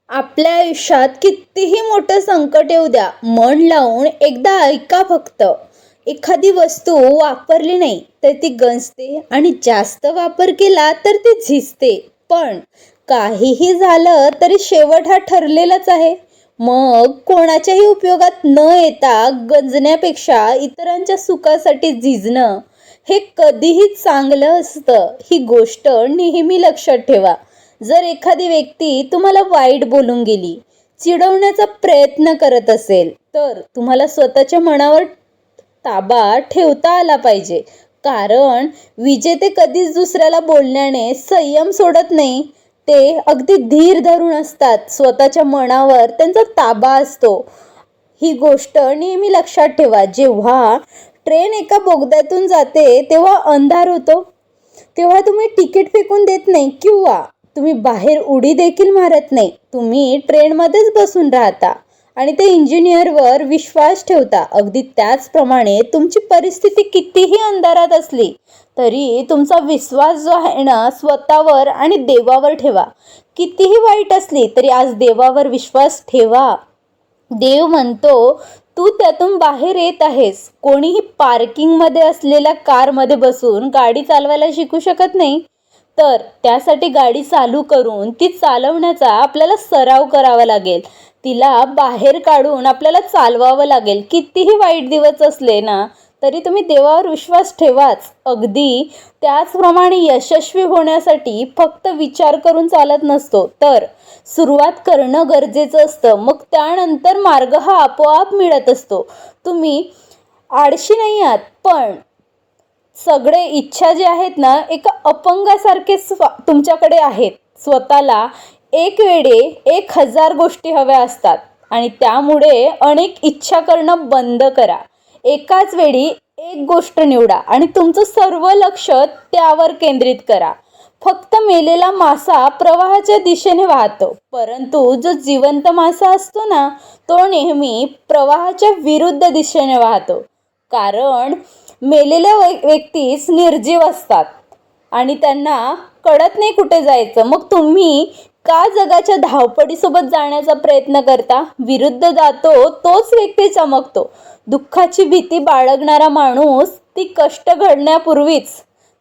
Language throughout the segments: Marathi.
आपल्या आयुष्यात कितीही मोठं संकट येऊ द्या, मन लावून एकदा ऐका फक्त. एखादी वस्तू वापरली नाही तर ती गंजते आणि जास्त वापर केला तर ती झिजते. पण काहीही झालं तरी शेवट हा ठरलेलाच आहे. मग कोणाच्याही उपयोगात न येता गंजण्यापेक्षा इतरांच्या सुखासाठी झिजणं हे कधीही चांगलं असतं. ही गोष्ट नेहमी लक्षात ठेवा. जर एखादी व्यक्ती तुम्हाला वाईट बोलून गेली, चिडवण्याचा प्रयत्न करत असेल, तर तुम्हाला स्वतःच्या मनावर ताबा ठेवता आला पाहिजे. कारण विजेते कधीच दुसऱ्याला बोलण्याने संयम सोडत नाही. ते अगदी धीर धरून असतात. स्वतःच्या मनावर त्यांचा ताबा असतो. ही गोष्ट नेहमी लक्षात ठेवा. जेव्हा ट्रेन एका बोगद्यातून जाते तेव्हा अंधार होतो. तेव्हा तुम्ही तिकीट फेकून देत नाही किंवा तुम्ही बाहेर उडी देखील मारत नाही. तुम्ही ट्रेनमध्येच बसून राहता आणि ते इंजिनियरवर विश्वास ठेवता. अगदी त्याचप्रमाणे तुमची परिस्थिती कितीही अंधारात असली तरी तुमचा विश्वास जो आहे ना, स्वतःवर आणि देवावर ठेवा. कितीही वाईट असली तरी आज देवावर विश्वास ठेवा. देव म्हणतो, तू त्यातून बाहेर येत आहेस. कोणीही पार्किंगमध्ये असलेल्या कारमध्ये बसून गाडी चालवायला शिकू शकत नाही. तर त्यासाठी गाडी चालू करून ती चालवण्याचा आपल्याला सराव करावा लागेल. तिला बाहेर काढून आपल्याला चालवावं लागेल. कितीही वाईट दिवस असले ना तरी तुम्ही देवावर विश्वास ठेवाच. अगदी त्याचप्रमाणे यशस्वी होण्यासाठी फक्त विचार करून चालत नसतो, तर सुरुवात करणं गरजेचं असतं. मग त्यानंतर मार्ग हा आपोआप मिळत असतो. तुम्ही आळशी नाही आहात, पण सगळे इच्छा जे आहेत ना, एका अपंगासारखे तुमच्याकडे आहेत. स्वतःला एक वेळी 1000 गोष्टी हव्या असतात आणि त्यामुळे अनेक इच्छा करणं बंद करा. एकाच वेळी एक गोष्ट निवडा आणि तुमचं सर्व लक्ष त्यावर केंद्रित करा. फक्त मेलेला मासा प्रवाहाच्या दिशेने वाहतो, परंतु जो जिवंत मासा असतो ना, तो नेहमी प्रवाहाच्या विरुद्ध दिशेने वाहतो. कारण मेलेल्या व्यक्तीच निर्जीव असतात आणि त्यांना कळत नाही कुठे जायचं. मग तुम्ही का जगाच्या धावपळीसोबत जाण्याचा प्रयत्न करता? विरुद्ध जातो तोच व्यक्ती चमकतो. दुःखाची भीती बाळगणारा माणूस ती कष्ट घडण्यापूर्वीच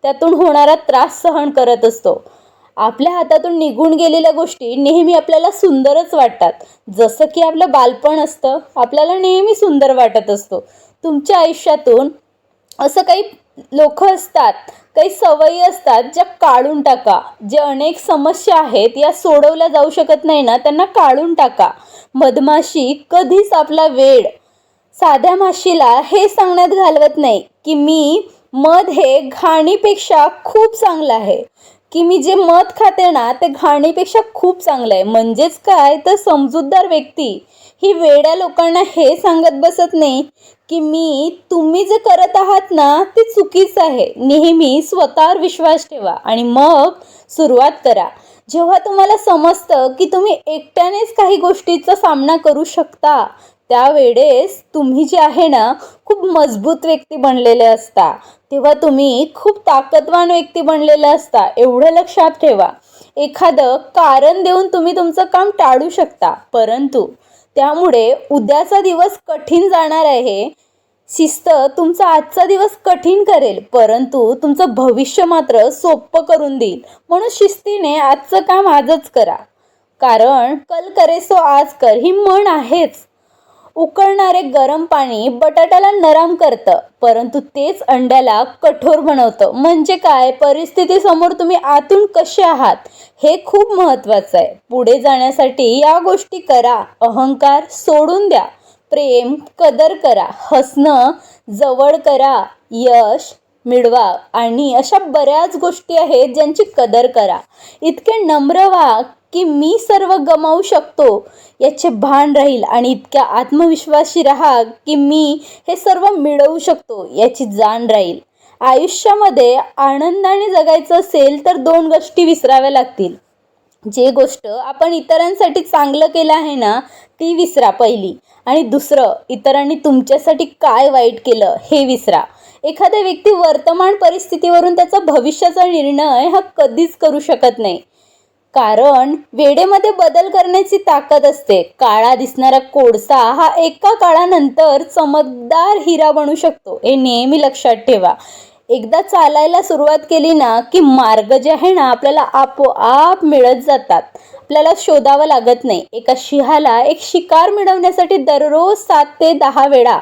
त्यातून होणारा त्रास सहन करत असतो. आपल्या हातातून निघून गेलेल्या गोष्टी नेहमी आपल्याला सुंदरच वाटतात. जसं की आपलं बालपण असतं, आपल्याला नेहमी सुंदर वाटत असतो. तुमच्या आयुष्यातून असं काही लोक असतात, काही सवयी असतात ज्या काढून टाका. जे अनेक समस्या आहेत या सोडवल्या जाऊ शकत नाही ना, त्यांना काढून टाका. मधमाशी कधीच आपला वेळ साध्या माशीला हे सांगण्यात घालवत नाही की मी मध हे घाणीपेक्षा खूप चांगलं आहे, की मी जे मध खाते ना ते घाणीपेक्षा खूप चांगलं आहे. म्हणजेच काय तर समजूतदार व्यक्ती ही वेड्या लोकांना हे सांगत बसत नाही की तुम्ही जे करत आहात ना ते चुकीचं आहे. नेहमी स्वतःवर विश्वास ठेवा आणि मग सुरुवात करा. जेव्हा तुम्हाला समजतं की तुम्ही एकट्यानेच काही गोष्टीचा सामना करू शकता, त्यावेळेस तुम्ही जे आहे ना खूप मजबूत व्यक्ती बनलेले असता. तेव्हा तुम्ही खूप ताकदवान व्यक्ती बनलेले असता. एवढं लक्षात ठेवा. एखादं कारण देऊन तुम्ही तुमचं काम टाळू शकता, परंतु त्यामुळे उद्याचा दिवस कठीण जाणार आहे. शिस्त तुमचा आजचा दिवस कठीण करेल, परंतु तुमचं भविष्य मात्र सोपं करून देईल. म्हणून शिस्तीने आजचं काम आजच करा. कारण कल करे सो आज कर ही म्हण आहेच. उकळणारे गरम पाणी बटाट्याला नरम करतं, परंतु तेच अंड्याला कठोर बनवतं. म्हणजे काय, परिस्थितीसमोर तुम्ही आतून कसे आहात हे खूप महत्त्वाचं आहे. पुढे जाण्यासाठी या गोष्टी करा. अहंकार सोडून द्या. प्रेम कदर करा. हसणं जवळ करा. यश मिळवा आणि अशा बऱ्याच गोष्टी आहेत ज्यांची कदर करा. इतके नम्र व्हा की मी सर्व गमावू शकतो याचे भान राहील आणि इतक्या आत्मविश्वासी राहा की मी हे सर्व मिळवू शकतो याची जाण राहील. आयुष्यामध्ये आनंदाने जगायचं असेल तर 2 गोष्टी विसराव्या लागतील. जे गोष्ट आपण इतरांसाठी चांगलं केलं आहे ना ती विसरा पहिली, आणि दुसरं इतरांनी तुमच्यासाठी काय वाईट केलं हे विसरा. एखादा व्यक्ती वर्तमान परिस्थितीवरून त्याचा भविष्याचा निर्णय हा कधीच करू शकत नाही. कारण वेडेमध्ये बदल करण्याची ताकद असते. काळा दिसणारा कोळसा हा एका काळानंतर चमकदार हिरा बनू शकतो, हे नेहमी लक्षात ठेवा. एकदा चालायला सुरुवात केली ना की मार्ग जे आहे ना आपल्याला आपोआप मिळत जातात. आपल्याला शोधावं लागत नाही. एका सिंहाला एक शिकार मिळवण्यासाठी दररोज 7 ते 10 वेळा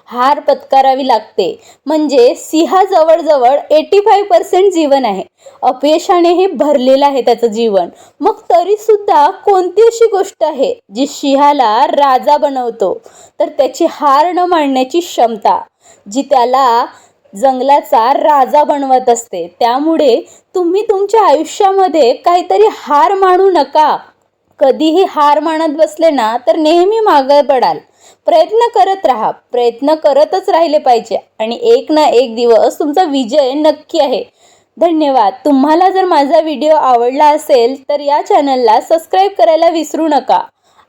हार पत्करावी लागते. म्हणजे सिंह जवळजवळ 85% जीवन आहे, अपयशाने हे भरलेलं आहे त्याचं जीवन. मग तरी सुद्धा कोणती अशी गोष्ट आहे जी सिंहाला राजा बनवतो? तर त्याची हार न मानण्याची क्षमता, जी त्याला जंगलाचा राजा बनवत असते. त्यामुळे तुम्ही तुमच्या आयुष्यामध्ये काहीतरी हार मानू नका. कधीही हार मानत बसले ना तर नेहमी मागे पडाल. प्रयत्न करत राहा, प्रयत्न करतच राहिले पाहिजे आणि एक ना एक दिवस तुमचा विजय नक्की आहे. धन्यवाद. तुम्हाला जर माझा व्हिडिओ आवडला असेल तर या चॅनलला सबस्क्राईब करायला विसरू नका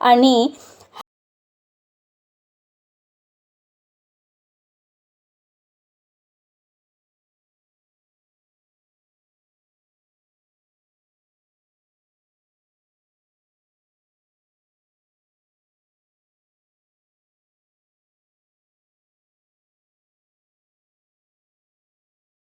आणि